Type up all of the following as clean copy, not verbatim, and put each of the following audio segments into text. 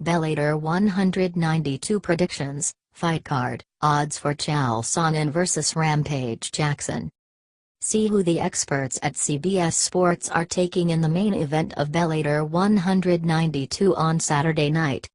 Bellator 192 predictions, fight card, odds for Chael Sonnen vs Rampage Jackson. See who the experts at CBS Sports are taking in the main event of Bellator 192 on Saturday night.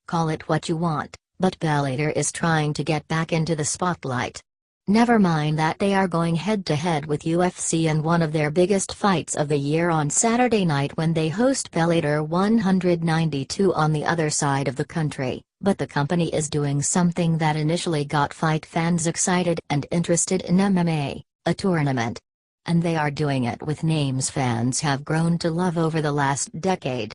Call it what you want, but Bellator is trying to get back into the spotlight. Never mind that they are going head-to-head with UFC in one of their biggest fights of the year on Saturday night when they host Bellator 192 on the other side of the country, but the company is doing something that initially got fight fans excited and interested in MMA, a tournament. And they are doing it with names fans have grown to love over the last decade.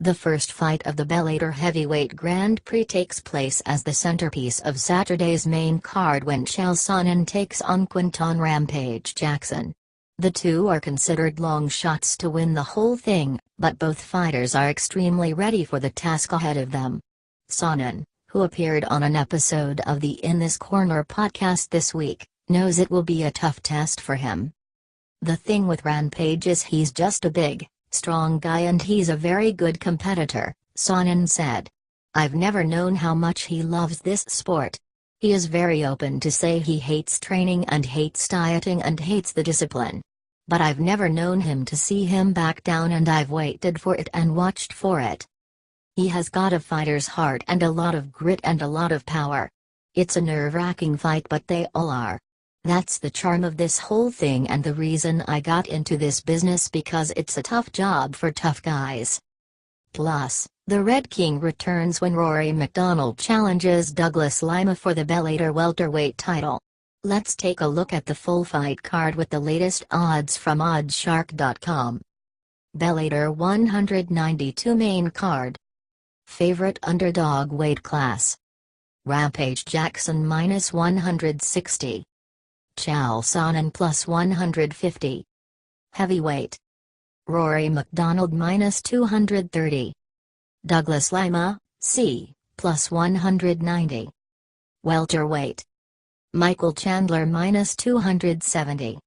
The first fight of the Bellator Heavyweight Grand Prix takes place as the centerpiece of Saturday's main card when Chael Sonnen takes on Quinton Rampage Jackson. The two are considered long shots to win the whole thing, but both fighters are extremely ready for the task ahead of them. Sonnen, who appeared on an episode of the In This Corner podcast this week, knows it will be a tough test for him. The thing with Rampage is he's just a big, strong guy and he's a very good competitor, Sonnen said. I've never known how much he loves this sport. He is very open to say he hates training and hates dieting and hates the discipline. But I've never known him to see him back down, and I've waited for it and watched for it. He has got a fighter's heart and a lot of grit and a lot of power. It's a nerve-wracking fight, but they all are. That's the charm of this whole thing and the reason I got into this business, because it's a tough job for tough guys. Plus, the Red King returns when Rory MacDonald challenges Douglas Lima for the Bellator welterweight title. Let's take a look at the full fight card with the latest odds from oddshark.com. Bellator 192 main card. Favorite underdog weight class. Rampage Jackson -160. Chael Sonnen +150. Heavyweight. Rory MacDonald -230. Douglas Lima, C, +190. Welterweight. Michael Chandler -270.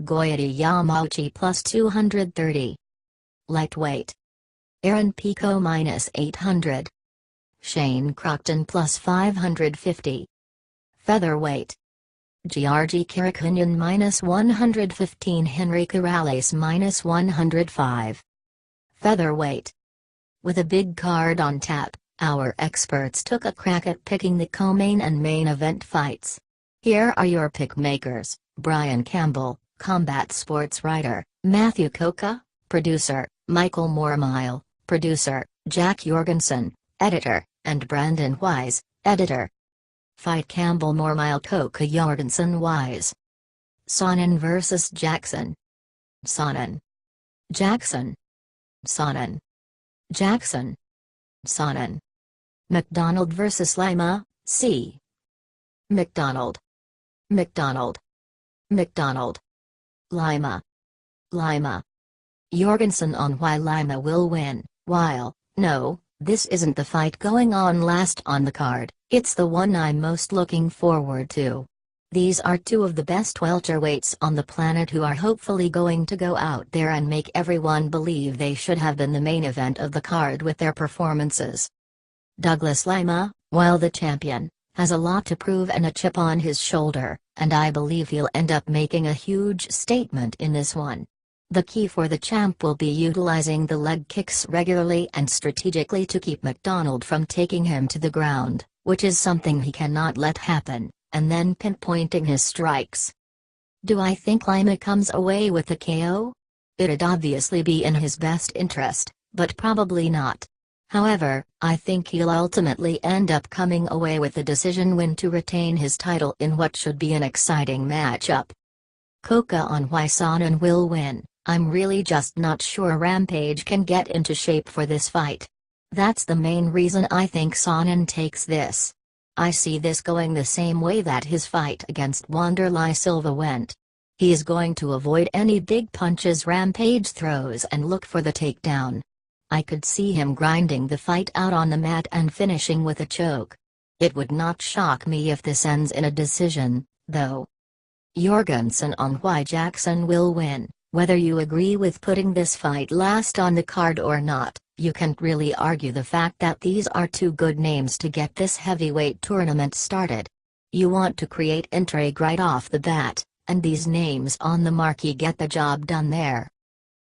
Goiti Yamauchi +230. Lightweight. Aaron Pico -800. Shane Crockton +550. Featherweight. Georgi Karakunyan -115. Henry Corrales -105. Featherweight. With a big card on tap, our experts took a crack at picking the co-main and main event fights. Here are your pick makers: Brian Campbell, combat sports writer; Matthew Coca, producer; Michael Mormile, producer; Jack Jorgensen, editor; and Brandon Wise, editor. Fight: Campbell, Mormile, Coca, Jorgensen, Wise. Sonnen vs Jackson. Sonnen. Jackson. Sonnen. Jackson. Sonnen. MacDonald vs Lima, C. MacDonald. MacDonald. MacDonald. Lima. Lima. Jorgensen on why Lima will win, while, no, this isn't the fight going on last on the card, it's the one I'm most looking forward to. These are two of the best welterweights on the planet who are hopefully going to go out there and make everyone believe they should have been the main event of the card with their performances. Douglas Lima, while the champion, has a lot to prove and a chip on his shoulder, and I believe he'll end up making a huge statement in this one. The key for the champ will be utilizing the leg kicks regularly and strategically to keep MacDonald from taking him to the ground, which is something he cannot let happen, and then pinpointing his strikes. Do I think Lima comes away with the KO? It'd obviously be in his best interest, but probably not. However, I think he'll ultimately end up coming away with a decision win to retain his title in what should be an exciting matchup. Coca on why Sonnen will win. I'm really just not sure Rampage can get into shape for this fight. That's the main reason I think Sonnen takes this. I see this going the same way that his fight against Wanderlei Silva went. He is going to avoid any big punches Rampage throws and look for the takedown. I could see him grinding the fight out on the mat and finishing with a choke. It would not shock me if this ends in a decision, though. Jorgensen on why Jackson will win. Whether you agree with putting this fight last on the card or not, You can't really argue the fact that these are two good names to get this heavyweight tournament started. You want to create intrigue right off the bat, and these names on the marquee get the job done there.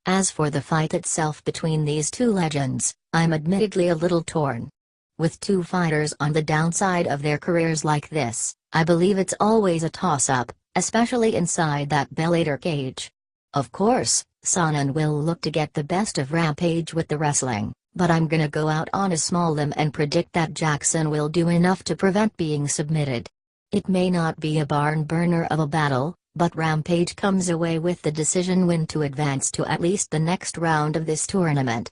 As for the fight itself between these two legends, I'm admittedly a little torn. With two fighters on the downside of their careers like this, I believe it's always a toss-up, especially inside that Bellator cage. Of course, Sonnen will look to get the best of Rampage with the wrestling, but I'm gonna go out on a small limb and predict that Jackson will do enough to prevent being submitted. It may not be a barn burner of a battle, but Rampage comes away with the decision win to advance to at least the next round of this tournament.